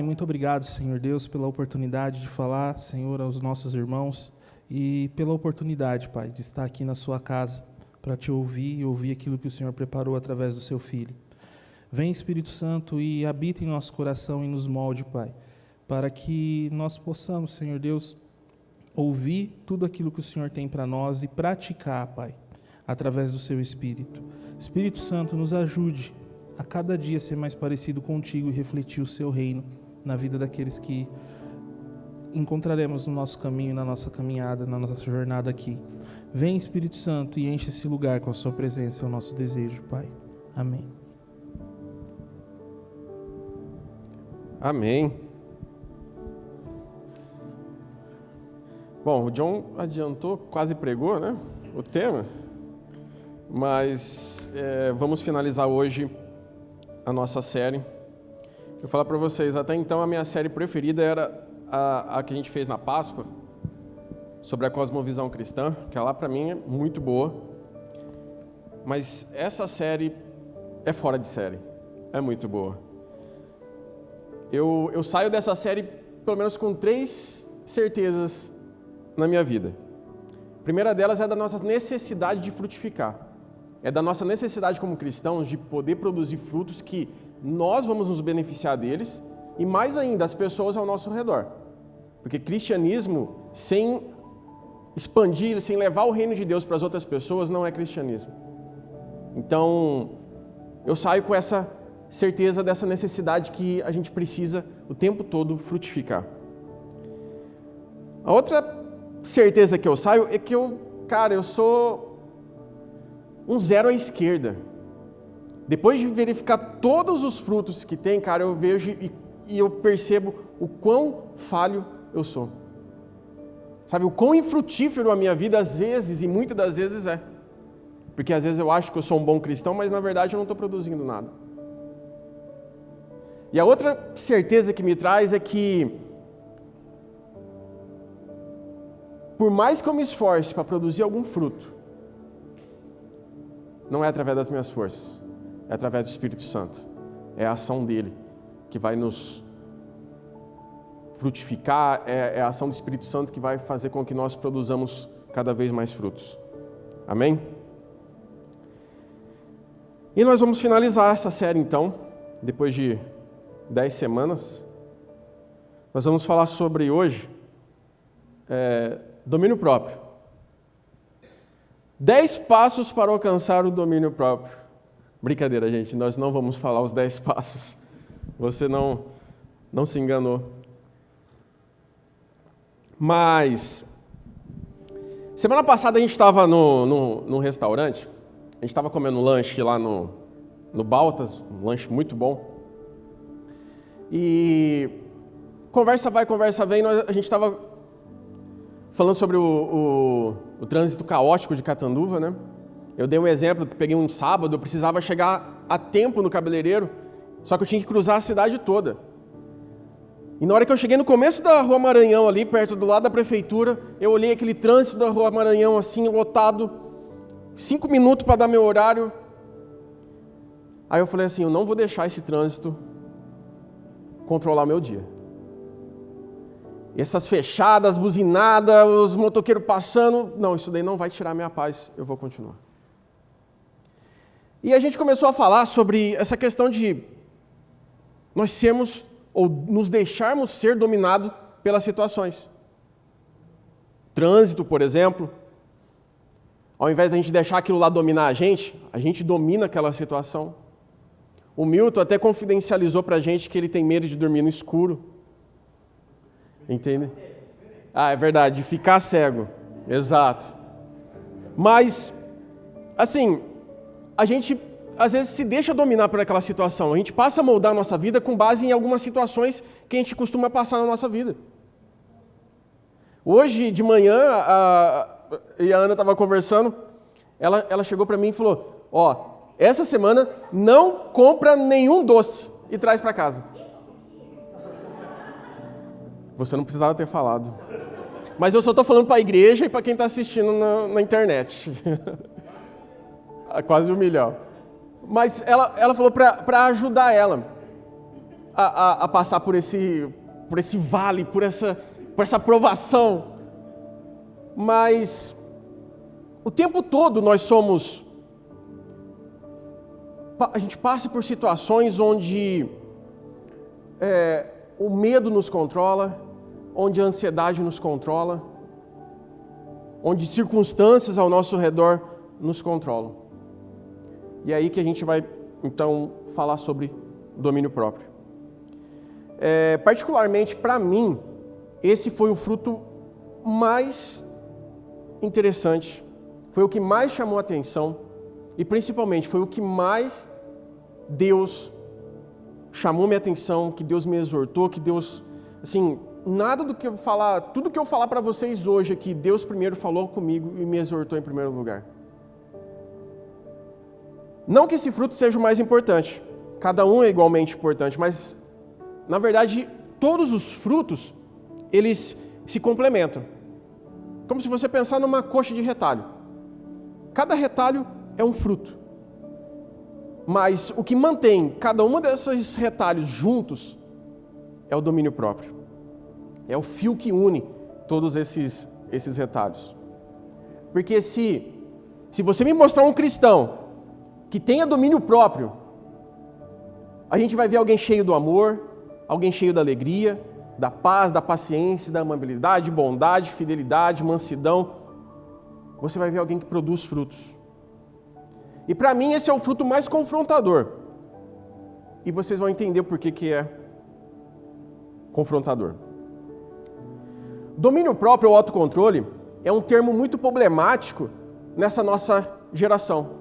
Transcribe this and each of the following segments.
Muito obrigado, Senhor Deus, pela oportunidade de falar, Senhor, aos nossos irmãos e pela oportunidade, Pai, de estar aqui na sua casa para te ouvir e ouvir aquilo que o Senhor preparou através do seu Filho. Vem, Espírito Santo, e habita em nosso coração e nos molde, Pai, para que nós possamos, Senhor Deus, ouvir tudo aquilo que o Senhor tem para nós e praticar, Pai, através do seu Espírito. Espírito Santo, nos ajude a cada dia ser mais parecido contigo e refletir o seu reino na vida daqueles que encontraremos no nosso caminho, na nossa caminhada, na nossa jornada aqui. Vem, Espírito Santo, e enche esse lugar com a sua presença, é o nosso desejo, Pai. Amém. Amém. Bom, o John adiantou, quase pregou, né, o tema, mas vamos finalizar hoje a nossa série. Eu vou falar para vocês, até então a minha série preferida era a que a gente fez na Páscoa, sobre a cosmovisão cristã, que lá para mim é muito boa, mas essa série é fora de série, é muito boa. Eu saio dessa série pelo menos com 3 certezas na minha vida. A primeira delas é da nossa necessidade de frutificar, é da nossa necessidade como cristãos de poder produzir frutos que nós vamos nos beneficiar deles e mais ainda as pessoas ao nosso redor. Porque cristianismo sem expandir, sem levar o reino de Deus para as outras pessoas não é cristianismo. Então, eu saio com essa certeza dessa necessidade que a gente precisa o tempo todo frutificar. A outra certeza que eu saio é que eu sou um zero à esquerda. Depois de verificar todos os frutos que tem, eu vejo e eu percebo o quão falho eu sou. Sabe, o quão infrutífero a minha vida às vezes, e muitas das vezes é. Porque às vezes eu acho que eu sou um bom cristão, mas na verdade eu não estou produzindo nada. E a outra certeza que me traz é que, por mais que eu me esforce para produzir algum fruto, não é através das minhas forças, é através do Espírito Santo. É a ação dele que vai nos frutificar, é a ação do Espírito Santo que vai fazer com que nós produzamos cada vez mais frutos. Amém? E nós vamos finalizar essa série então, depois de 10 semanas. Nós vamos falar sobre hoje domínio próprio. 10 passos para alcançar o domínio próprio. Brincadeira, gente, nós não vamos falar os 10 passos. Você não se enganou. Mas, semana passada a gente estava num restaurante, a gente estava comendo lanche lá no Baltas, um lanche muito bom. E conversa vai, conversa vem, a gente estava falando sobre o trânsito caótico de Catanduva, né? Eu dei um exemplo, peguei um sábado, eu precisava chegar a tempo no cabeleireiro, só que eu tinha que cruzar a cidade toda. E na hora que eu cheguei no começo da Rua Maranhão, ali perto do lado da prefeitura, eu olhei aquele trânsito da Rua Maranhão assim, lotado, 5 minutos para dar meu horário. Aí eu falei assim, eu não vou deixar esse trânsito controlar meu dia. Essas fechadas, buzinadas, os motoqueiros passando, não, isso daí não vai tirar minha paz, eu vou continuar. E a gente começou a falar sobre essa questão de nós sermos ou nos deixarmos ser dominados pelas situações. Trânsito, por exemplo, ao invés de a gente deixar aquilo lá dominar a gente domina aquela situação. O Milton até confidencializou para a gente que ele tem medo de dormir no escuro. Entende? É verdade, de ficar cego. Exato. Mas, assim, a gente às vezes se deixa dominar por aquela situação. A gente passa a moldar a nossa vida com base em algumas situações que a gente costuma passar na nossa vida. Hoje de manhã, a Ana estava conversando, ela chegou para mim e falou, essa semana não compra nenhum doce e traz para casa. Você não precisava ter falado. Mas eu só estou falando para a igreja e para quem está assistindo na internet. Quase 1 milhão. Mas ela falou para ajudar ela a passar por esse vale, por essa provação. Mas o tempo todo a gente passa por situações onde o medo nos controla, onde a ansiedade nos controla, onde circunstâncias ao nosso redor nos controlam. E é aí que a gente vai, então, falar sobre domínio próprio. Particularmente para mim, esse foi o fruto mais interessante, foi o que mais chamou a atenção e principalmente foi o que mais Deus chamou minha atenção, que Deus me exortou, que Deus, assim, nada do que eu falar, tudo que eu falar para vocês hoje aqui, Deus primeiro falou comigo e me exortou em primeiro lugar. Não que esse fruto seja o mais importante, cada um é igualmente importante, mas, na verdade, todos os frutos, eles se complementam. Como se você pensar numa coxa de retalho. Cada retalho é um fruto. Mas o que mantém cada um desses retalhos juntos é o domínio próprio. É o fio que une todos esses retalhos. Porque se você me mostrar um cristão que tenha domínio próprio, a gente vai ver alguém cheio do amor, alguém cheio da alegria, da paz, da paciência, da amabilidade, bondade, fidelidade, mansidão. Você vai ver alguém que produz frutos. E para mim esse é o fruto mais confrontador. E vocês vão entender por que é confrontador. Domínio próprio ou autocontrole é um termo muito problemático nessa nossa geração.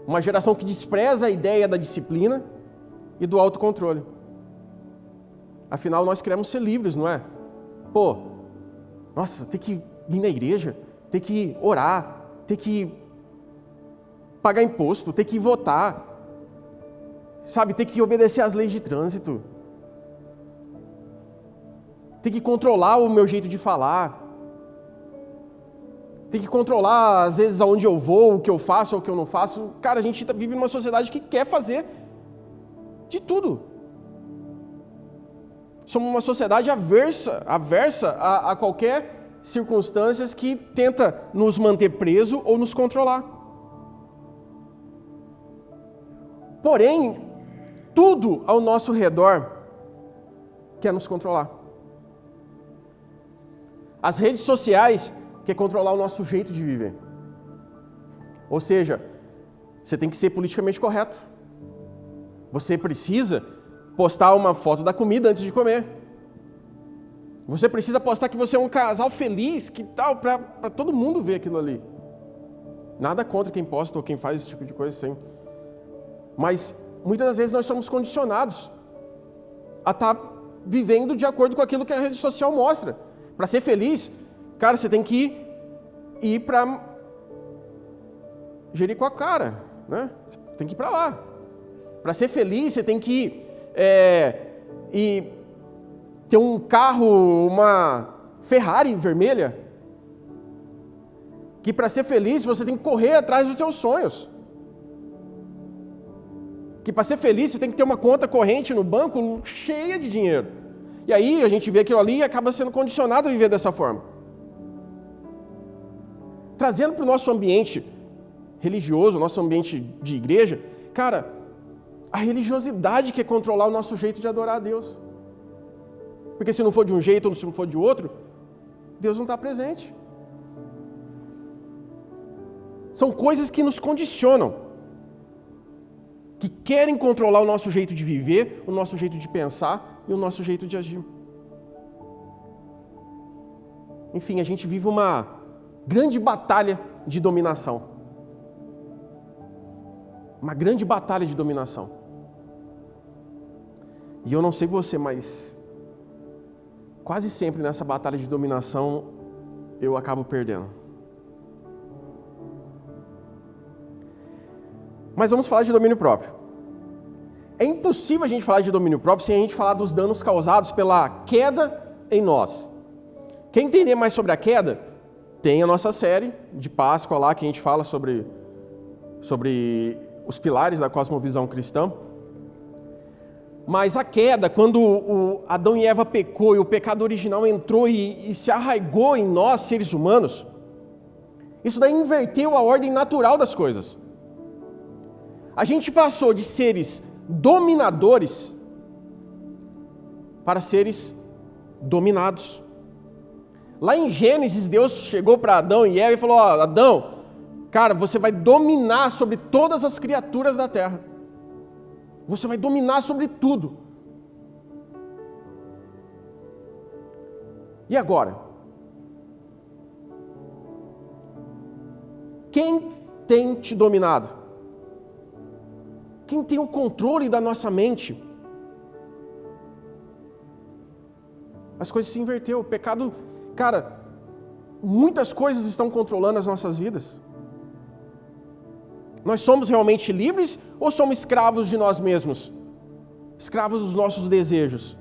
Uma geração que despreza a ideia da disciplina e do autocontrole. Afinal, nós queremos ser livres, não é? Nossa, tem que vir na igreja, tem que orar, tem que pagar imposto, tem que votar, sabe, tem que obedecer às leis de trânsito, tem que controlar o meu jeito de falar, tem que controlar, às vezes, aonde eu vou, o que eu faço ou o que eu não faço. Cara, a gente vive numa sociedade que quer fazer de tudo. Somos uma sociedade aversa a qualquer circunstância que tenta nos manter preso ou nos controlar. Porém, tudo ao nosso redor quer nos controlar. As redes sociais querem controlar o nosso jeito de viver. Ou seja, você tem que ser politicamente correto. Você precisa postar uma foto da comida antes de comer. Você precisa postar que você é um casal feliz, que tal, para todo mundo ver aquilo ali. Nada contra quem posta ou quem faz esse tipo de coisa, sim. Mas muitas das vezes nós somos condicionados a estar vivendo de acordo com aquilo que a rede social mostra. Para ser feliz, cara, você tem que ir para Jericoacoara, né? Você tem que ir para lá. Para ser feliz, você tem que e ter um carro, uma Ferrari vermelha, que para ser feliz você tem que correr atrás dos seus sonhos, que para ser feliz você tem que ter uma conta corrente no banco cheia de dinheiro, e aí a gente vê aquilo ali e acaba sendo condicionado a viver dessa forma. Trazendo para o nosso ambiente religioso, nosso ambiente de igreja, cara, a religiosidade quer controlar o nosso jeito de adorar a Deus. Porque se não for de um jeito ou se não for de outro, Deus não está presente. São coisas que nos condicionam, que querem controlar o nosso jeito de viver, o nosso jeito de pensar e o nosso jeito de agir. Enfim, a gente vive uma grande batalha de dominação. Uma grande batalha de dominação. E eu não sei você, mas quase sempre nessa batalha de dominação eu acabo perdendo. Mas vamos falar de domínio próprio. É impossível a gente falar de domínio próprio sem a gente falar dos danos causados pela queda em nós. Quer entender mais sobre a queda? Tem a nossa série de Páscoa lá que a gente fala sobre os pilares da cosmovisão cristã. Mas a queda, quando Adão e Eva pecou e o pecado original entrou e se arraigou em nós, seres humanos, isso daí inverteu a ordem natural das coisas. A gente passou de seres dominadores para seres dominados. Lá em Gênesis, Deus chegou para Adão e Eva e falou: ó, Adão, cara, você vai dominar sobre todas as criaturas da terra. Você vai dominar sobre tudo. E agora? Quem tem te dominado? Quem tem o controle da nossa mente? As coisas se inverteu. O pecado, cara, muitas coisas estão controlando as nossas vidas. Nós somos realmente livres ou somos escravos de nós mesmos? Escravos dos nossos desejos?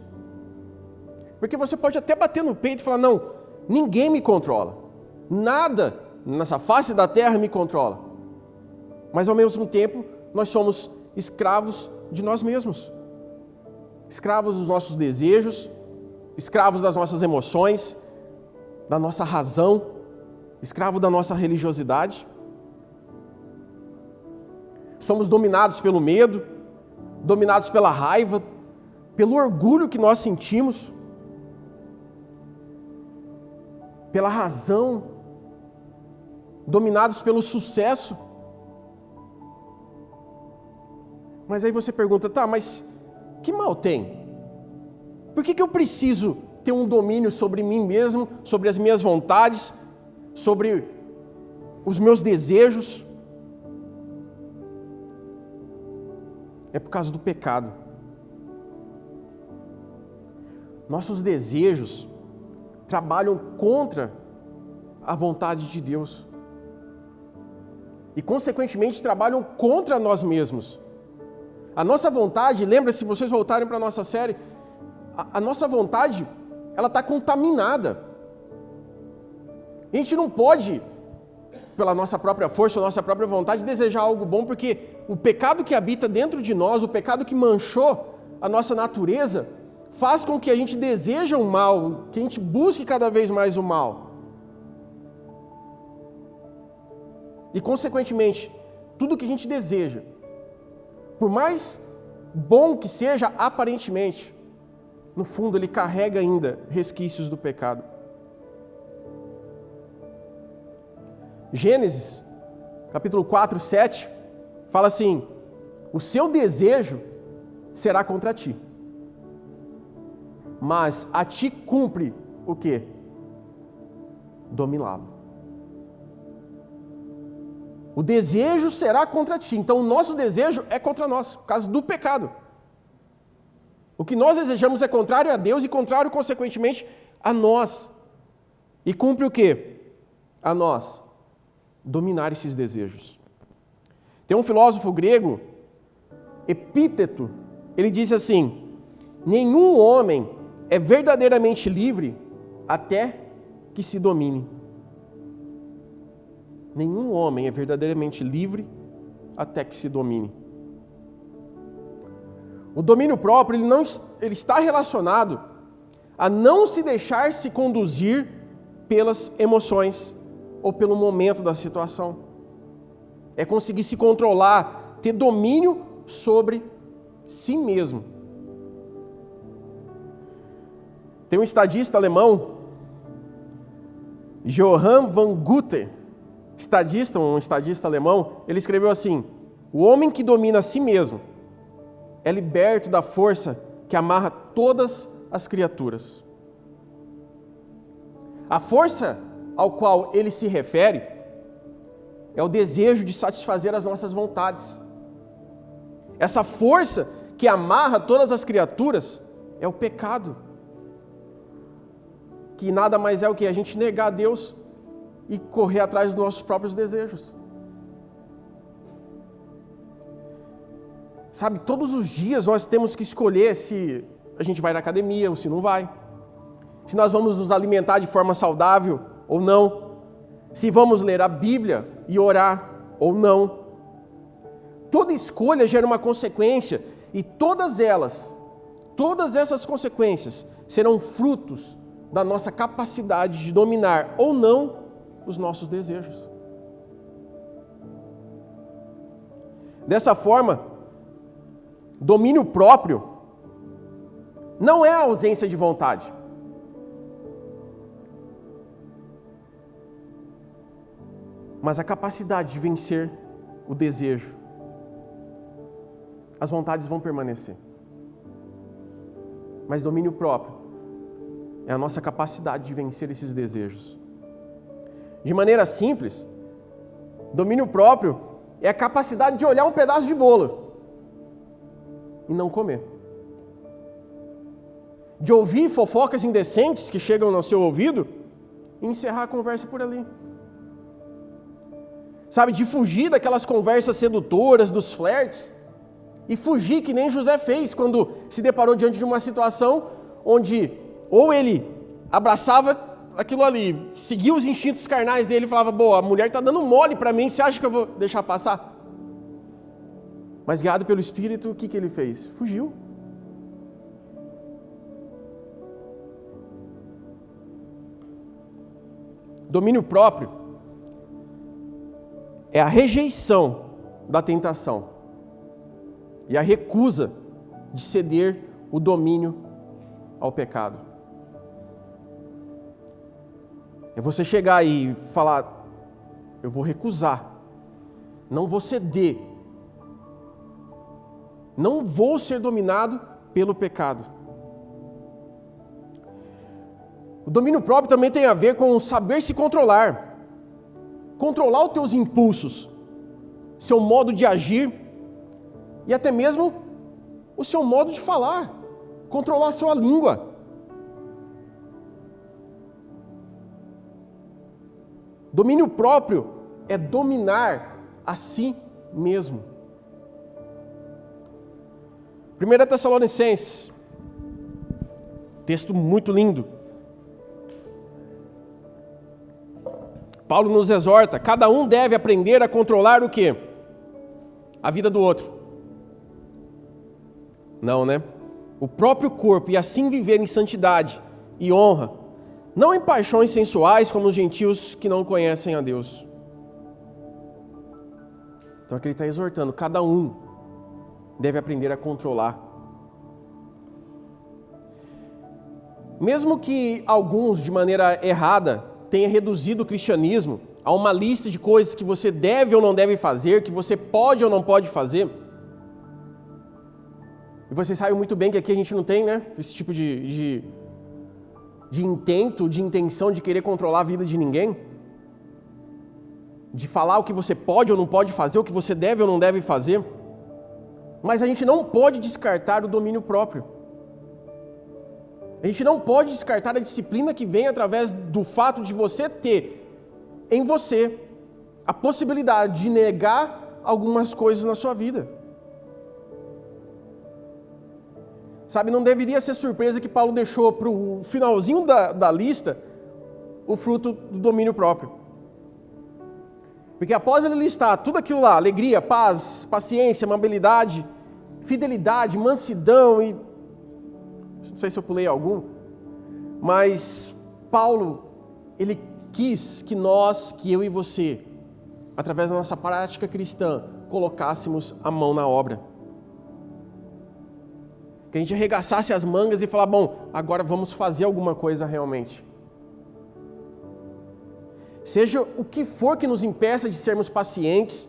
Porque você pode até bater no peito e falar: não, ninguém me controla. Nada nessa face da terra me controla. Mas ao mesmo tempo, nós somos escravos de nós mesmos. Escravos dos nossos desejos, escravos das nossas emoções, da nossa razão, escravo da nossa religiosidade. Somos dominados pelo medo, dominados pela raiva, pelo orgulho que nós sentimos, pela razão, dominados pelo sucesso. Mas aí você pergunta: tá, mas que mal tem? Por que eu preciso ter um domínio sobre mim mesmo, sobre as minhas vontades, sobre os meus desejos? É por causa do pecado. Nossos desejos trabalham contra a vontade de Deus. E, consequentemente, trabalham contra nós mesmos. A nossa vontade, lembra, se vocês voltarem para a nossa série, a nossa vontade, ela está contaminada. A gente não pode, pela nossa própria força, nossa própria vontade, desejar algo bom, porque o pecado que habita dentro de nós, o pecado que manchou a nossa natureza, faz com que a gente deseje o mal, que a gente busque cada vez mais o mal. E, consequentemente, tudo que a gente deseja, por mais bom que seja aparentemente, no fundo ele carrega ainda resquícios do pecado. Gênesis, capítulo 4, 7, fala assim: o seu desejo será contra ti, mas a ti cumpre o quê? Dominá-lo. O desejo será contra ti. Então o nosso desejo é contra nós, por causa do pecado. O que nós desejamos é contrário a Deus e contrário, consequentemente, a nós. E cumpre o quê? A nós. Dominar esses desejos. Tem um filósofo grego, Epíteto, ele diz assim: nenhum homem é verdadeiramente livre até que se domine. Nenhum homem é verdadeiramente livre até que se domine. O domínio próprio, ele está relacionado a não se deixar se conduzir pelas emoções ou pelo momento da situação. É conseguir se controlar, ter domínio sobre si mesmo. Tem um estadista alemão, Johann von Goethe, um estadista alemão, ele escreveu assim: o homem que domina a si mesmo é liberto da força que amarra todas as criaturas. A força ao qual ele se refere é o desejo de satisfazer as nossas vontades. Essa força que amarra todas as criaturas é o pecado, que nada mais é o que? A gente negar a Deus e correr atrás dos nossos próprios desejos. Sabe, todos os dias nós temos que escolher se a gente vai na academia ou se não vai. Se nós vamos nos alimentar de forma saudável ou não. Se vamos ler a Bíblia e orar ou não. Toda escolha gera uma consequência e todas elas todas essas consequências serão frutos da nossa capacidade de dominar ou não os nossos desejos. Dessa forma, domínio próprio não é a ausência de vontade. Mas a capacidade de vencer o desejo. As vontades vão permanecer. Mas domínio próprio é a nossa capacidade de vencer esses desejos. De maneira simples, domínio próprio é a capacidade de olhar um pedaço de bolo e não comer. De ouvir fofocas indecentes que chegam no seu ouvido e encerrar a conversa por ali. Sabe, de fugir daquelas conversas sedutoras, dos flertes, e fugir que nem José fez quando se deparou diante de uma situação onde ou ele abraçava aquilo ali, seguia os instintos carnais dele e falava, boa, a mulher está dando mole para mim, você acha que eu vou deixar passar? Mas guiado pelo Espírito, o que ele fez? Fugiu. Domínio próprio é a rejeição da tentação e a recusa de ceder o domínio ao pecado. É você chegar e falar, eu vou recusar, não vou ceder, não vou ser dominado pelo pecado. O domínio próprio também tem a ver com saber se controlar. Controlar os teus impulsos, seu modo de agir e até mesmo o seu modo de falar. Controlar a sua língua. Domínio próprio é dominar a si mesmo. 1 Tessalonicenses, texto muito lindo. Paulo nos exorta, cada um deve aprender a controlar o quê? A vida do outro. Não, né? O próprio corpo e assim viver em santidade e honra, não em paixões sensuais como os gentios que não conhecem a Deus. Então aqui ele está exortando, cada um deve aprender a controlar. Mesmo que alguns, de maneira errada, tenha reduzido o cristianismo a uma lista de coisas que você deve ou não deve fazer, que você pode ou não pode fazer. E você sabe muito bem que aqui a gente não tem, né, esse tipo de intento, de intenção de querer controlar a vida de ninguém. De falar o que você pode ou não pode fazer, o que você deve ou não deve fazer. Mas a gente não pode descartar o domínio próprio. A gente não pode descartar a disciplina que vem através do fato de você ter em você a possibilidade de negar algumas coisas na sua vida. Sabe, não deveria ser surpresa que Paulo deixou para o finalzinho da lista o fruto do domínio próprio. Porque após ele listar tudo aquilo lá, alegria, paz, paciência, amabilidade, fidelidade, mansidão e... não sei se eu pulei algum, mas Paulo, ele quis que nós, que eu e você, através da nossa prática cristã, colocássemos a mão na obra. Que a gente arregaçasse as mangas e falar, bom, agora vamos fazer alguma coisa realmente. Seja o que for que nos impeça de sermos pacientes,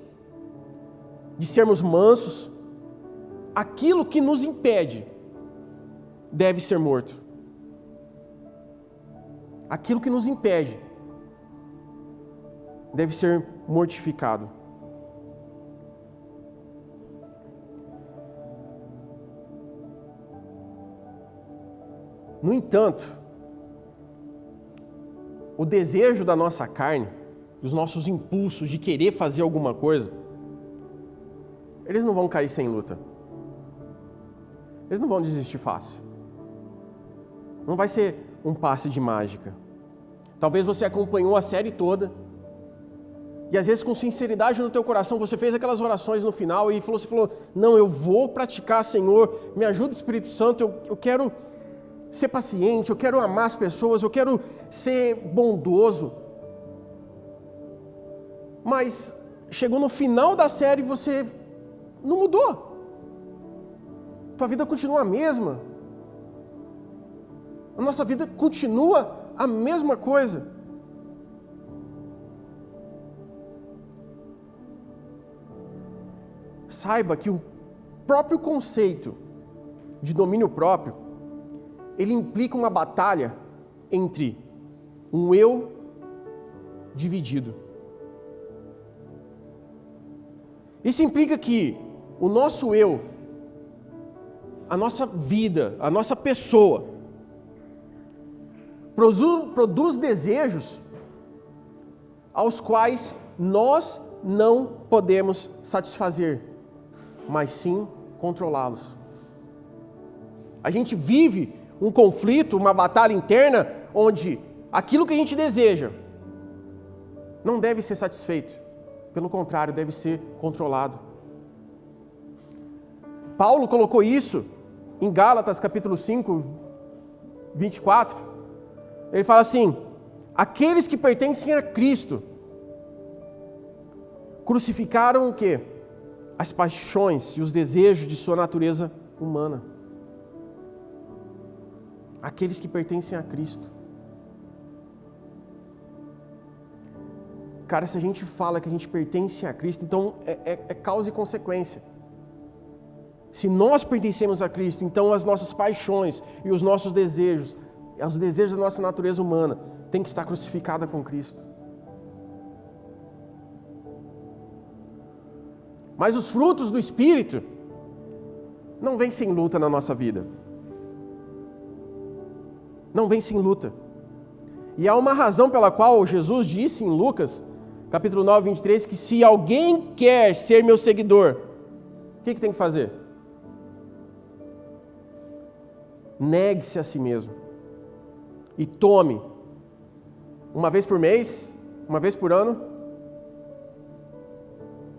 de sermos mansos, aquilo que nos impede deve ser morto. Aquilo que nos impede deve ser mortificado. No entanto, o desejo da nossa carne, os nossos impulsos de querer fazer alguma coisa, eles não vão cair sem luta. Eles não vão desistir fácil. Não vai ser um passe de mágica. Talvez você acompanhou a série toda, E às vezes com sinceridade no teu coração, você fez aquelas orações no final e você falou, não, eu vou praticar, Senhor, me ajuda, Espírito Santo, eu quero ser paciente, eu quero amar as pessoas, eu quero ser bondoso. Mas chegou no final da série e você não mudou. Tua vida continua a mesma. A nossa vida continua a mesma coisa. Saiba que o próprio conceito de domínio próprio, ele implica uma batalha entre um eu dividido. Isso implica que o nosso eu, a nossa vida, a nossa pessoa, produz desejos aos quais nós não podemos satisfazer, mas sim controlá-los. A gente vive um conflito, uma batalha interna, onde aquilo que a gente deseja não deve ser satisfeito. Pelo contrário, deve ser controlado. Paulo colocou isso em Gálatas capítulo 5, 24. Ele fala assim, aqueles que pertencem a Cristo crucificaram o quê? As paixões e os desejos de sua natureza humana. Aqueles que pertencem a Cristo. Cara, se a gente fala que a gente pertence a Cristo, então é causa e consequência. Se nós pertencemos a Cristo, então as nossas paixões e os nossos desejos, os desejos da nossa natureza humana, tem que estar crucificada com Cristo. Mas os frutos do Espírito não vêm sem luta na nossa vida. Não vêm sem luta. E há uma razão pela qual Jesus disse em Lucas, capítulo 9, 23, que se alguém quer ser meu seguidor, o que tem que fazer? Negue-se a si mesmo. E tome, uma vez por mês, uma vez por ano,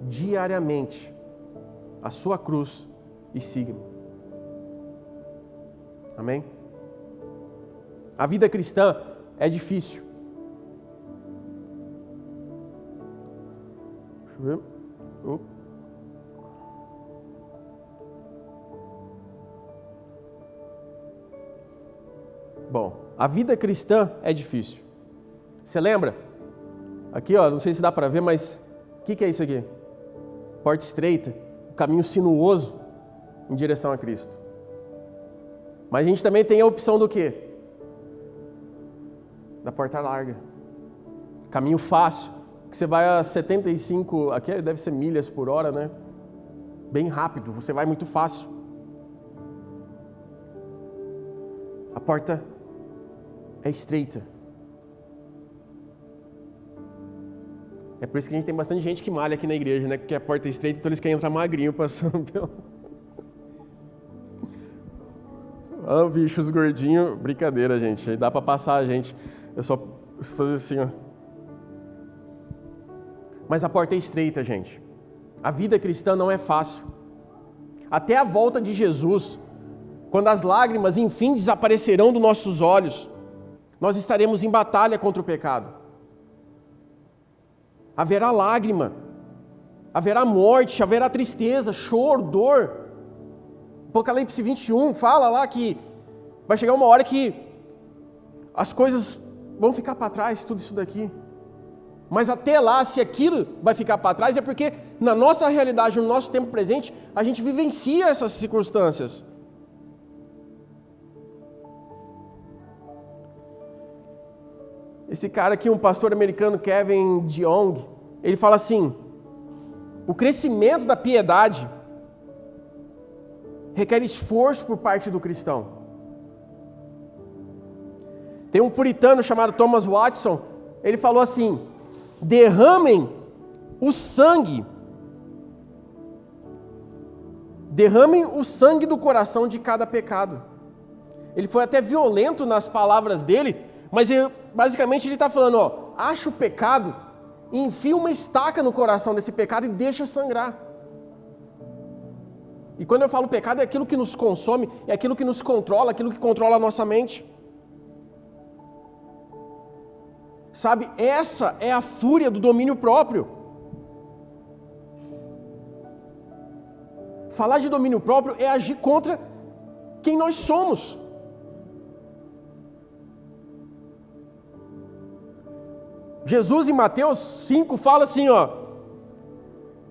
diariamente, a sua cruz e siga-me. Amém? A vida cristã é difícil. Deixa eu ver. Bom, a vida cristã é difícil. Você lembra? Aqui, ó, não sei se dá para ver, mas o que é isso aqui? Porta estreita, caminho sinuoso em direção a Cristo. Mas a gente também tem a opção do quê? Da porta larga. Caminho fácil, que você vai a 75, aqui deve ser milhas por hora, né? Bem rápido, você vai muito fácil. A porta é estreita. É por isso que a gente tem bastante gente que malha aqui na igreja, né? Porque a porta é estreita, então eles querem entrar magrinho passando pelo... Ah, bichos gordinhos, brincadeira, gente. Aí dá pra passar a gente. Eu só fazer assim, ó. Mas a porta é estreita, gente. A vida cristã não é fácil. Até a volta de Jesus, quando as lágrimas enfim desaparecerão dos nossos olhos, nós estaremos em batalha contra o pecado. Haverá lágrima, haverá morte, haverá tristeza, choro, dor. Apocalipse 21 fala lá que vai chegar uma hora que as coisas vão ficar para trás, tudo isso daqui. Mas até lá, se aquilo vai ficar para trás, é porque na nossa realidade, no nosso tempo presente, a gente vivencia essas circunstâncias. Esse cara aqui, um pastor americano, Kevin DeYoung, ele fala assim, o crescimento da piedade requer esforço por parte do cristão. Tem um puritano chamado Thomas Watson, ele falou assim, derramem o sangue do coração de cada pecado. Ele foi até violento nas palavras dele, mas basicamente ele está falando, ó, acha o pecado enfia uma estaca no coração desse pecado e deixa sangrar. E quando eu falo pecado, é aquilo que nos consome, é aquilo que nos controla, aquilo que controla a nossa mente. Sabe, essa é a fúria do domínio próprio. Falar de domínio próprio é agir contra quem nós somos. Jesus em Mateus 5 fala assim, ó: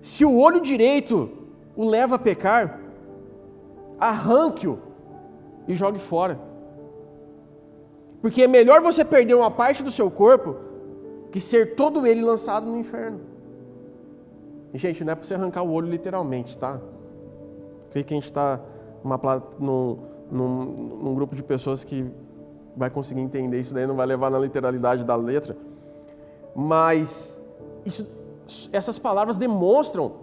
se o olho direito o leva a pecar, arranque-o e jogue fora. Porque é melhor você perder uma parte do seu corpo que ser todo ele lançado no inferno. E, gente, não é para você arrancar o olho literalmente, tá? Creio que a gente está num grupo de pessoas que vai conseguir entender isso daí, não vai levar na literalidade da letra. Mas essas palavras demonstram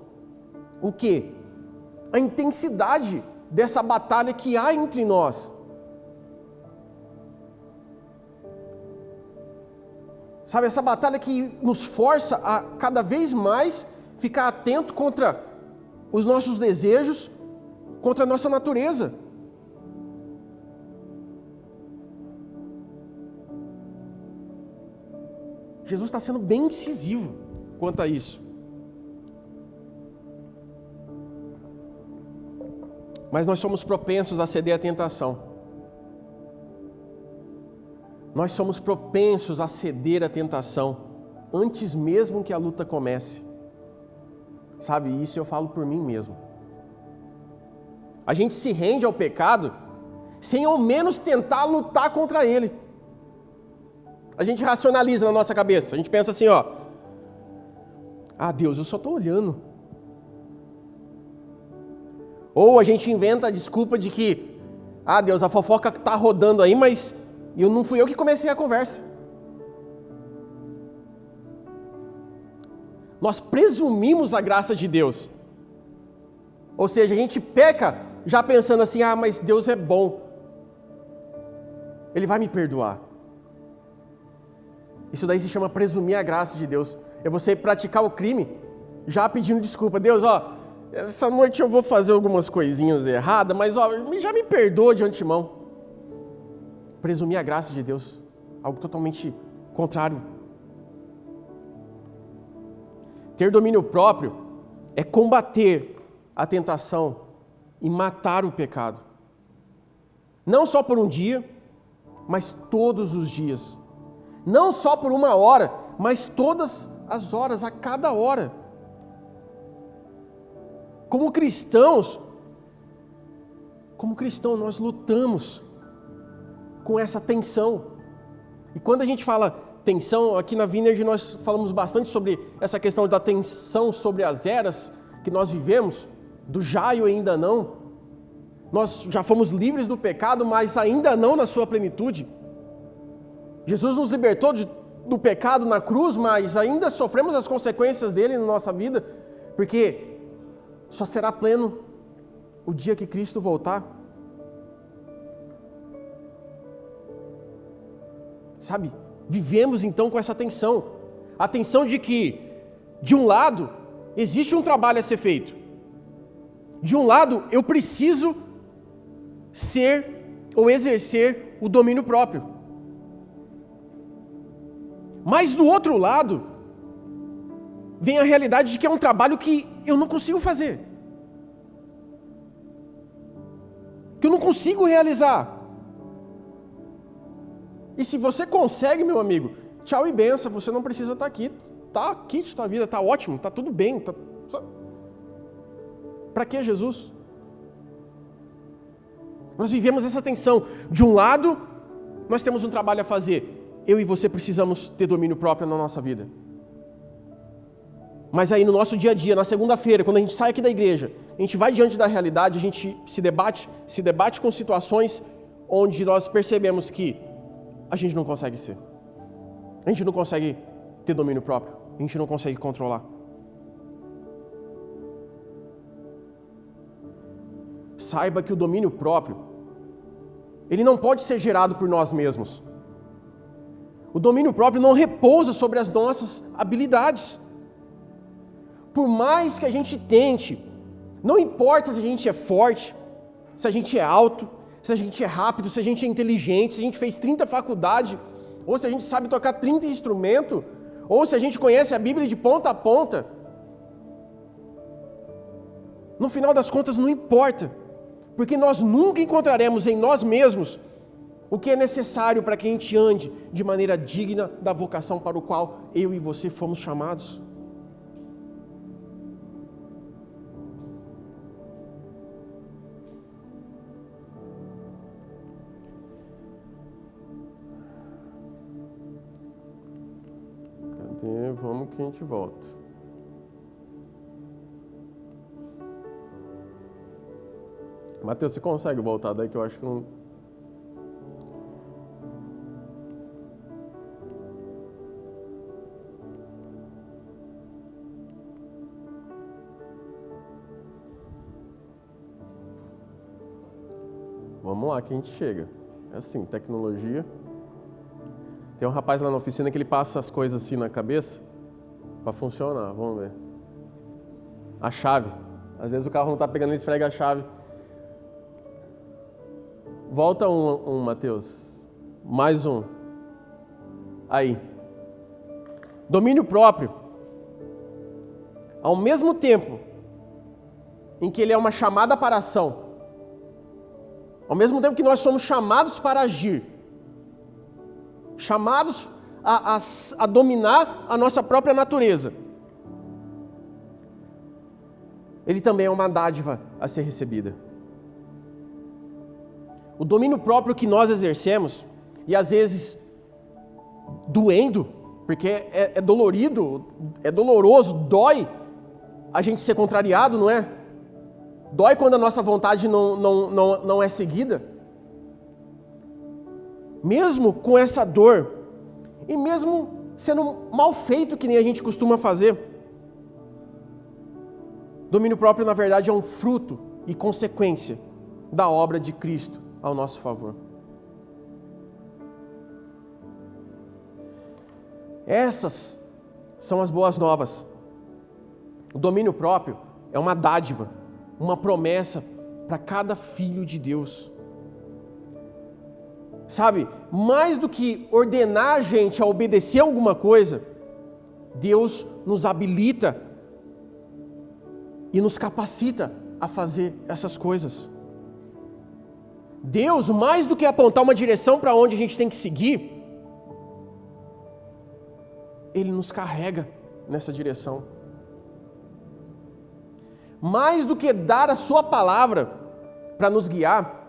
o quê? A intensidade dessa batalha que há entre nós. Sabe, essa batalha que nos força a cada vez mais ficar atento contra os nossos desejos, contra a nossa natureza. Jesus está sendo bem incisivo quanto a isso. Mas nós somos propensos a ceder à tentação. Nós somos propensos a ceder à tentação antes mesmo que a luta comece. Sabe, isso eu falo por mim mesmo. A gente se rende ao pecado sem ao menos tentar lutar contra ele. A gente racionaliza na nossa cabeça. A gente pensa assim, ó: ah, Deus, eu só estou olhando. Ou a gente inventa a desculpa de que, ah, Deus, a fofoca está rodando aí, mas não fui eu que comecei a conversa. Nós presumimos a graça de Deus. Ou seja, a gente peca já pensando assim, ah, mas Deus é bom. Ele vai me perdoar. Isso daí se chama presumir a graça de Deus. É você praticar o crime já pedindo desculpa. Deus, ó, essa noite eu vou fazer algumas coisinhas erradas, mas ó, já me perdoa de antemão. Presumir a graça de Deus. Algo totalmente contrário. Ter domínio próprio é combater a tentação e matar o pecado. Não só por um dia, mas todos os dias. Não só por uma hora, mas todas as horas, a cada hora. Como cristãos, nós lutamos com essa tensão. E quando a gente fala tensão, aqui na Vineyard nós falamos bastante sobre essa questão da tensão sobre as eras que nós vivemos, do já e o ainda não. Nós já fomos livres do pecado, mas ainda não na sua plenitude. Jesus nos libertou do pecado na cruz, mas ainda sofremos as consequências dele na nossa vida, porque só será pleno o dia que Cristo voltar. Sabe, vivemos então com essa tensão. A tensão de que, de um lado, existe um trabalho a ser feito. De um lado, eu preciso ser ou exercer o domínio próprio. Mas do outro lado, vem a realidade de que é um trabalho que eu não consigo fazer. Que eu não consigo realizar. E se você consegue, meu amigo, tchau e benção, você não precisa estar aqui. Está aqui de tua vida, está ótimo, está tudo bem. Para que Jesus? Nós vivemos essa tensão. De um lado, nós temos um trabalho a fazer. Eu e você precisamos ter domínio próprio na nossa vida. Mas aí no nosso dia a dia, na segunda-feira, quando a gente sai aqui da igreja, a gente vai diante da realidade, a gente se debate com situações onde nós percebemos que a gente não consegue ser. A gente não consegue ter domínio próprio. A gente não consegue controlar. Saiba que o domínio próprio, ele não pode ser gerado por nós mesmos. O domínio próprio não repousa sobre as nossas habilidades. Por mais que a gente tente, não importa se a gente é forte, se a gente é alto, se a gente é rápido, se a gente é inteligente, se a gente fez 30 faculdades, ou se a gente sabe tocar 30 instrumentos, ou se a gente conhece a Bíblia de ponta a ponta. No final das contas, não importa, porque nós nunca encontraremos em nós mesmos o que é necessário para que a gente ande de maneira digna da vocação para o qual eu e você fomos chamados. Cadê? Vamos que a gente volta. Mateus, você consegue voltar daí que eu acho que não... Vamos lá que a gente chega. É assim, tecnologia. Tem um rapaz lá na oficina que ele passa as coisas assim na cabeça para funcionar. Vamos ver. A chave. Às vezes o carro não está pegando, ele esfrega a chave. Volta um, Mateus. Mais um. Aí. Domínio próprio. Ao mesmo tempo em que ele é uma chamada para ação, ao mesmo tempo que nós somos chamados para agir, chamados a dominar a nossa própria natureza, ele também é uma dádiva a ser recebida. O domínio próprio que nós exercemos, e às vezes doendo, porque é dolorido, é doloroso, dói a gente ser contrariado, não é? Dói quando a nossa vontade não é seguida. Mesmo com essa dor, e mesmo sendo mal feito que nem a gente costuma fazer, domínio próprio na verdade é um fruto e consequência da obra de Cristo ao nosso favor. Essas são as boas novas. O domínio próprio é uma dádiva, uma promessa para cada filho de Deus. Sabe, mais do que ordenar a gente a obedecer alguma coisa, Deus nos habilita e nos capacita a fazer essas coisas. Deus, mais do que apontar uma direção para onde a gente tem que seguir, Ele nos carrega nessa direção. Mais do que dar a sua palavra para nos guiar,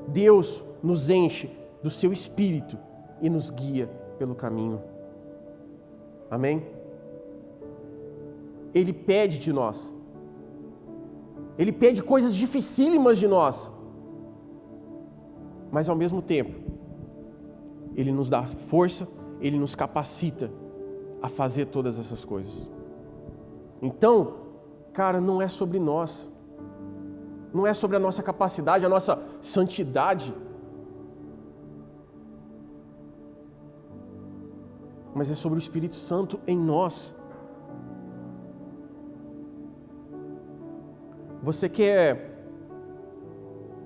Deus nos enche do seu Espírito e nos guia pelo caminho. Amém? Ele pede de nós. Ele pede coisas dificílimas de nós. Mas ao mesmo tempo, Ele nos dá força, Ele nos capacita a fazer todas essas coisas. Então, cara, não é sobre nós. Não é sobre a nossa capacidade, a nossa santidade. Mas é sobre o Espírito Santo em nós. Você quer...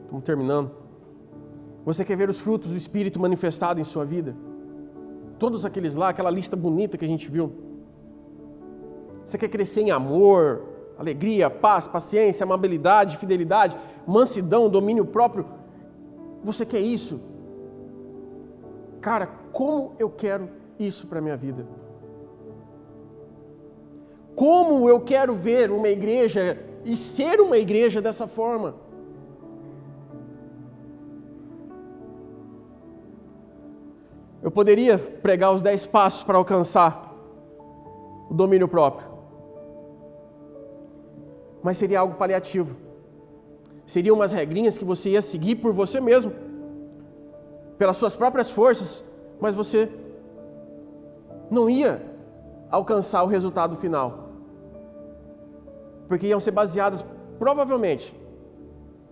Estamos terminando. Você quer ver os frutos do Espírito manifestado em sua vida? Todos aqueles lá, aquela lista bonita que a gente viu. Você quer crescer em amor, alegria, paz, paciência, amabilidade, fidelidade, mansidão, domínio próprio? Você quer isso? Cara, como eu quero isso para a minha vida? Como eu quero ver uma igreja e ser uma igreja dessa forma? Eu poderia pregar os 10 passos para alcançar o domínio próprio, mas seria algo paliativo. Seriam umas regrinhas que você ia seguir por você mesmo, pelas suas próprias forças, mas você não ia alcançar o resultado final, porque iam ser baseadas provavelmente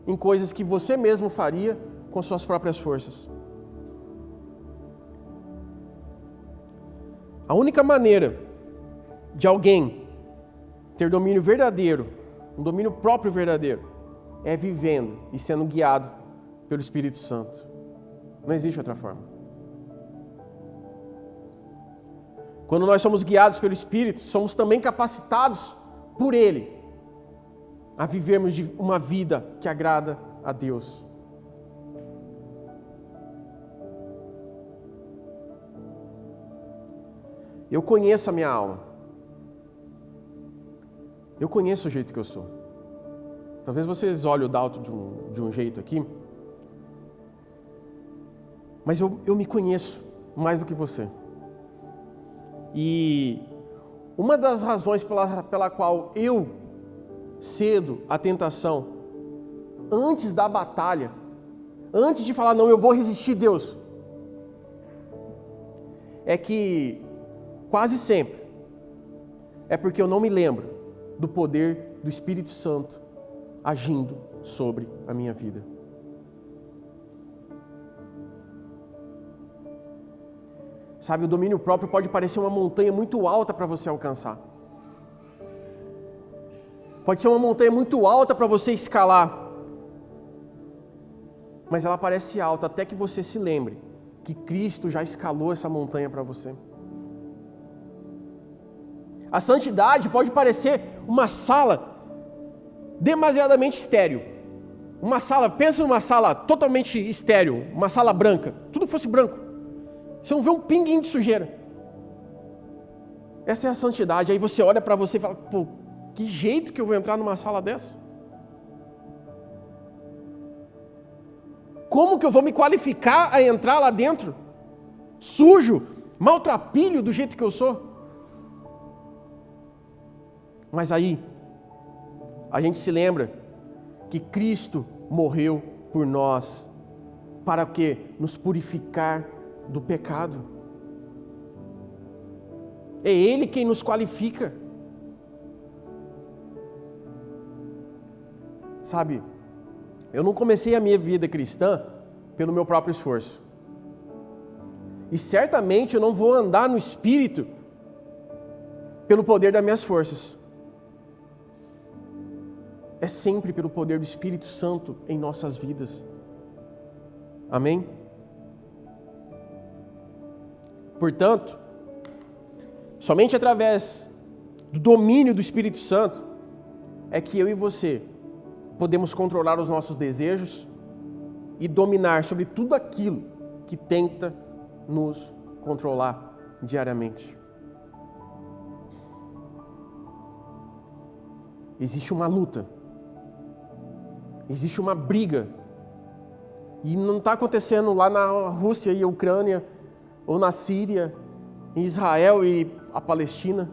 em coisas que você mesmo faria com suas próprias forças. A única maneira de alguém ter domínio verdadeiro, um domínio próprio verdadeiro, é vivendo e sendo guiado pelo Espírito Santo. Não existe outra forma. Quando nós somos guiados pelo Espírito, somos também capacitados por Ele a vivermos uma vida que agrada a Deus. Eu conheço a minha alma. Eu conheço o jeito que eu sou. Talvez vocês olhem o Dalton de um jeito aqui, mas eu me conheço mais do que você. E uma das razões pela qual eu cedo à tentação, antes da batalha, antes de falar, não, eu vou resistir Deus, é que quase sempre é porque eu não me lembro do poder do Espírito Santo agindo sobre a minha vida. Sabe, o domínio próprio pode parecer uma montanha muito alta para você alcançar. Pode ser uma montanha muito alta para você escalar. Mas ela parece alta até que você se lembre que Cristo já escalou essa montanha para você. A santidade pode parecer uma sala demasiadamente estéril. Uma sala, pensa numa sala totalmente estéril, uma sala branca, tudo fosse branco. Você não vê um pinguinho de sujeira. Essa é a santidade. Aí você olha para você e fala, pô, que jeito que eu vou entrar numa sala dessa? Como que eu vou me qualificar a entrar lá dentro? Sujo, maltrapilho do jeito que eu sou? Mas aí, a gente se lembra que Cristo morreu por nós. Para quê? Nos purificar do pecado. É Ele quem nos qualifica. Sabe, eu não comecei a minha vida cristã pelo meu próprio esforço. E certamente eu não vou andar no Espírito pelo poder das minhas forças. É sempre pelo poder do Espírito Santo em nossas vidas. Amém? Portanto, somente através do domínio do Espírito Santo é que eu e você podemos controlar os nossos desejos e dominar sobre tudo aquilo que tenta nos controlar diariamente. Existe uma luta, existe uma briga, e não está acontecendo lá na Rússia e Ucrânia, ou na Síria, em Israel e a Palestina.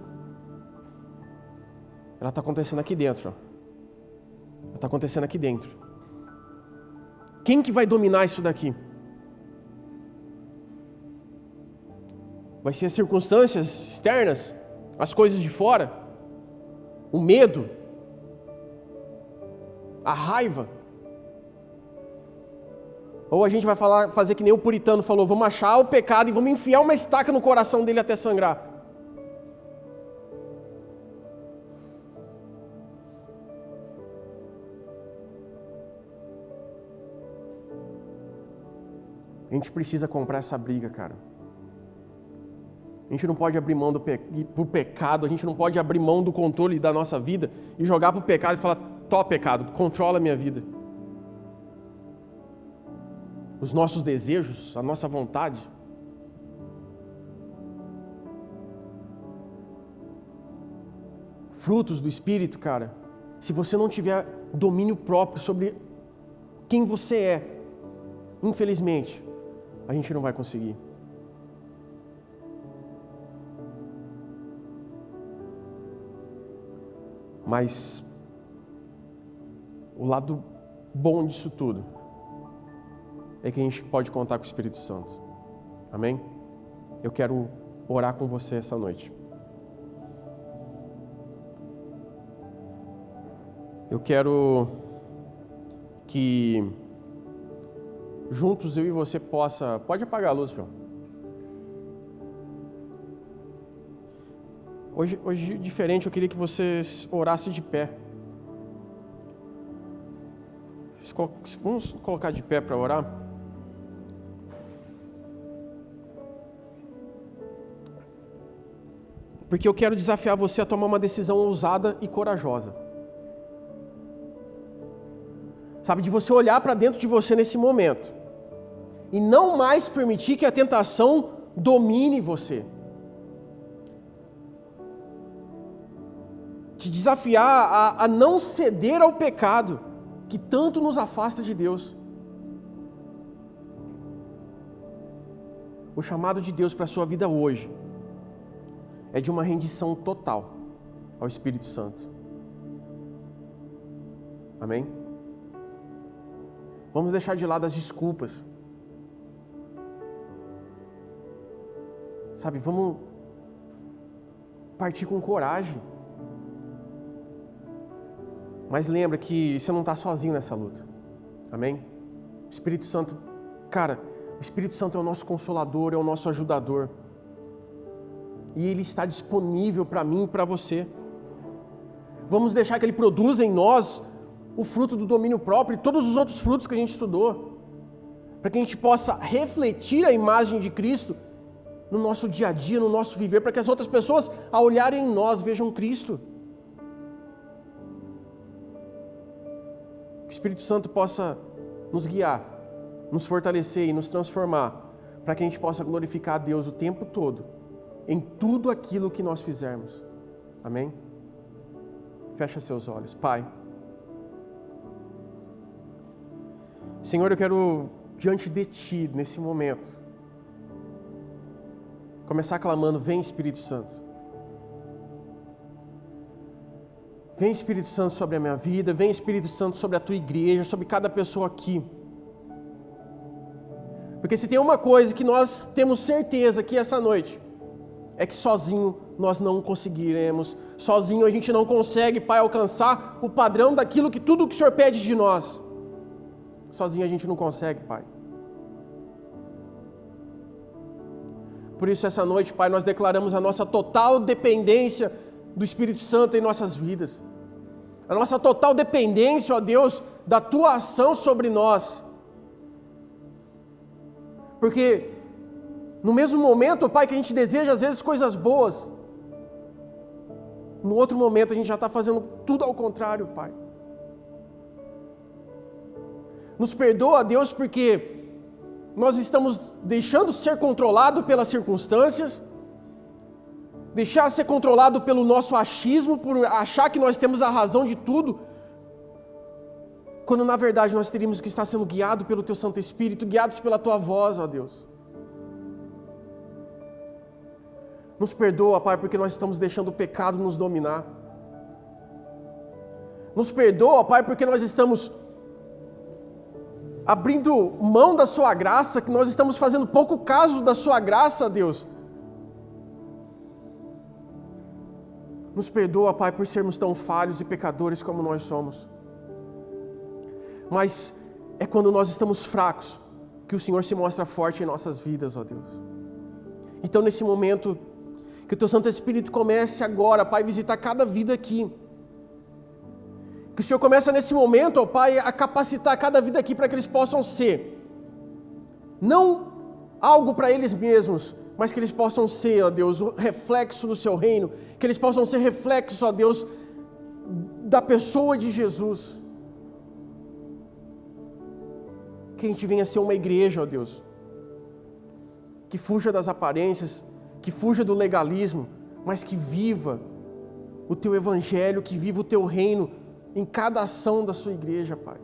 Ela está acontecendo aqui dentro. Ela está acontecendo aqui dentro. Quem que vai dominar isso daqui? Vai ser as circunstâncias externas? As coisas de fora? O medo? A raiva? Ou a gente vai fazer que nem o puritano falou, vamos achar o pecado e vamos enfiar uma estaca no coração dele até sangrar. A gente precisa comprar essa briga, cara. A gente não pode abrir mão pro pecado, a gente não pode abrir mão do controle da nossa vida e jogar pro pecado e falar, tó pecado, controla a minha vida. Os nossos desejos, a nossa vontade. Frutos do Espírito, cara. Se você não tiver domínio próprio sobre quem você é, infelizmente, a gente não vai conseguir. Mas o lado bom disso tudo é que a gente pode contar com o Espírito Santo. Amém? Eu quero orar com você essa noite. Eu quero que juntos eu e você pode apagar a luz, João. Hoje diferente, eu queria que vocês orassem de pé. Vamos colocar de pé para orar? Porque eu quero desafiar você a tomar uma decisão ousada e corajosa. Sabe, de você olhar para dentro de você nesse momento. E não mais permitir que a tentação domine você. Te desafiar a não ceder ao pecado que tanto nos afasta de Deus. O chamado de Deus para a sua vida hoje é de uma rendição total ao Espírito Santo. Amém? Vamos deixar de lado as desculpas. Sabe, vamos partir com coragem. Mas lembra que você não está sozinho nessa luta. Amém? O Espírito Santo, cara, o Espírito Santo é o nosso consolador, é o nosso ajudador. E Ele está disponível para mim e para você. Vamos deixar que Ele produza em nós o fruto do domínio próprio e todos os outros frutos que a gente estudou. Para que a gente possa refletir a imagem de Cristo no nosso dia a dia, no nosso viver, para que as outras pessoas, ao olharem em nós, vejam Cristo. Que o Espírito Santo possa nos guiar, nos fortalecer e nos transformar, para que a gente possa glorificar a Deus o tempo todo, em tudo aquilo que nós fizermos. Amém? Fecha seus olhos. Pai, Senhor, eu quero, diante de Ti, nesse momento, começar clamando: vem Espírito Santo. Vem Espírito Santo sobre a minha vida, vem Espírito Santo sobre a Tua igreja, sobre cada pessoa aqui. Porque se tem uma coisa que nós temos certeza aqui essa noite, é que sozinho nós não conseguiremos, sozinho a gente não consegue, Pai, alcançar o padrão daquilo que tudo que o Senhor pede de nós. Sozinho a gente não consegue, Pai. Por isso, essa noite, Pai, nós declaramos a nossa total dependência do Espírito Santo em nossas vidas. A nossa total dependência, ó Deus, da Tua ação sobre nós. Porque no mesmo momento, Pai, que a gente deseja às vezes coisas boas, no outro momento a gente já está fazendo tudo ao contrário, Pai. Nos perdoa, Deus, porque nós estamos deixando ser controlado pelas circunstâncias, deixar ser controlado pelo nosso achismo, por achar que nós temos a razão de tudo, quando na verdade nós teríamos que estar sendo guiados pelo Teu Santo Espírito, guiados pela Tua voz, ó Deus. Nos perdoa, Pai, porque nós estamos deixando o pecado nos dominar. Nos perdoa, Pai, porque nós estamos abrindo mão da Sua graça, que nós estamos fazendo pouco caso da Sua graça, Deus. Nos perdoa, Pai, por sermos tão falhos e pecadores como nós somos. Mas é quando nós estamos fracos que o Senhor se mostra forte em nossas vidas, ó Deus. Então, nesse momento, que o Teu Santo Espírito comece agora, Pai, visitar cada vida aqui. Que o Senhor comece nesse momento, ó Pai, a capacitar cada vida aqui para que eles possam ser, não algo para eles mesmos, mas que eles possam ser, ó Deus, o reflexo do Seu reino, que eles possam ser reflexo, ó Deus, da pessoa de Jesus. Que a gente venha ser uma igreja, ó Deus, que fuja das aparências, que fuja do legalismo, mas que viva o Teu evangelho, que viva o Teu reino em cada ação da Sua igreja, Pai.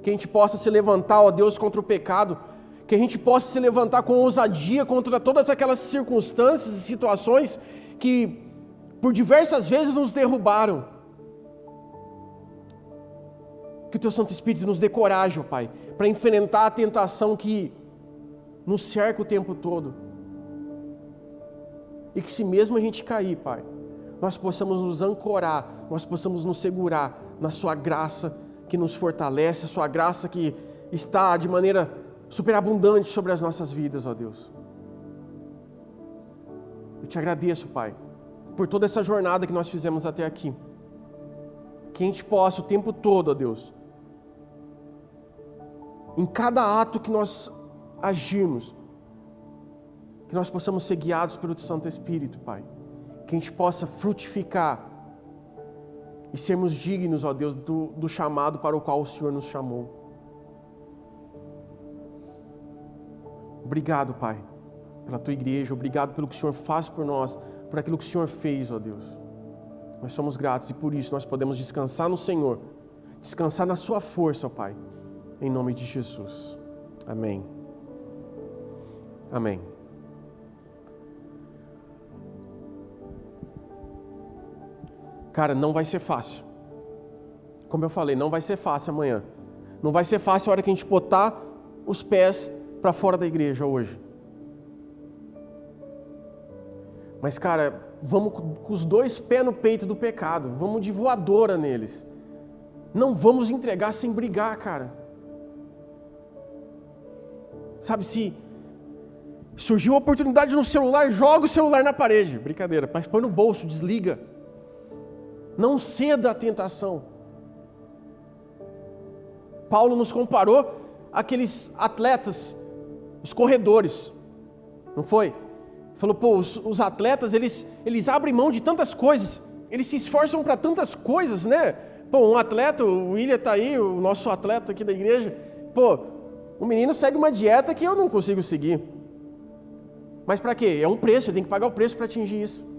Que a gente possa se levantar, ó Deus, contra o pecado, que a gente possa se levantar com ousadia contra todas aquelas circunstâncias e situações que por diversas vezes nos derrubaram. Que o Teu Santo Espírito nos dê coragem, ó Pai, para enfrentar a tentação que nos cerca o tempo todo. E que se mesmo a gente cair, Pai, nós possamos nos ancorar, nós possamos nos segurar na Sua graça que nos fortalece, a Sua graça que está de maneira superabundante sobre as nossas vidas, ó Deus. Eu te agradeço, Pai, por toda essa jornada que nós fizemos até aqui. Que a gente possa o tempo todo, ó Deus, em cada ato que nós agirmos, que nós possamos ser guiados pelo Santo Espírito, Pai. Que a gente possa frutificar e sermos dignos, ó Deus, do chamado para o qual o Senhor nos chamou. Obrigado, Pai, pela Tua igreja. Obrigado pelo que o Senhor faz por nós, por aquilo que o Senhor fez, ó Deus. Nós somos gratos e por isso nós podemos descansar no Senhor, descansar na Sua força, ó Pai, em nome de Jesus. Amém. Amém. Cara, não vai ser fácil. Como eu falei, não vai ser fácil amanhã. Não vai ser fácil a hora que a gente botar os pés para fora da igreja hoje. Mas, cara, vamos com os dois pés no peito do pecado. Vamos de voadora neles. Não vamos entregar sem brigar, cara. Sabe, se surgiu a oportunidade no celular, joga o celular na parede. Brincadeira, mas põe no bolso, desliga. Não ceda à tentação. Paulo nos comparou àqueles atletas, os corredores, não foi? Falou, pô, os atletas, eles abrem mão de tantas coisas, eles se esforçam para tantas coisas, né? Pô, um atleta, o William tá aí, o nosso atleta aqui da igreja, pô, o menino segue uma dieta que eu não consigo seguir. Mas para quê? É um preço, ele tem que pagar o preço para atingir isso.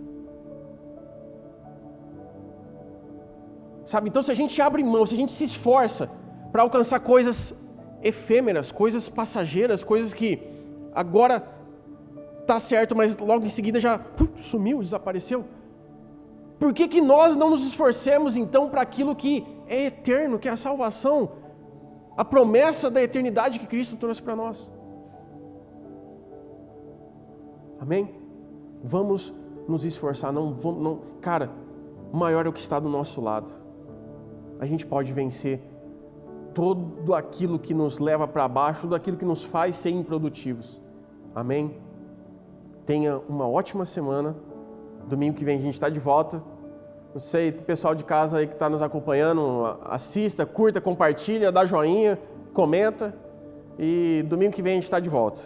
Sabe? Então, se a gente abre mão, se a gente se esforça para alcançar coisas efêmeras, coisas passageiras, coisas que agora tá certo, mas logo em seguida já sumiu, desapareceu. Por que nós não nos esforcemos então para aquilo que é eterno, que é a salvação, a promessa da eternidade que Cristo trouxe para nós? Amém? Vamos nos esforçar, cara, maior é o que está do nosso lado. A gente pode vencer tudo aquilo que nos leva para baixo, tudo aquilo que nos faz ser improdutivos. Amém? Tenha uma ótima semana. Domingo que vem a gente está de volta. Não sei, o pessoal de casa aí que está nos acompanhando, assista, curta, compartilha, dá joinha, comenta. E domingo que vem a gente está de volta.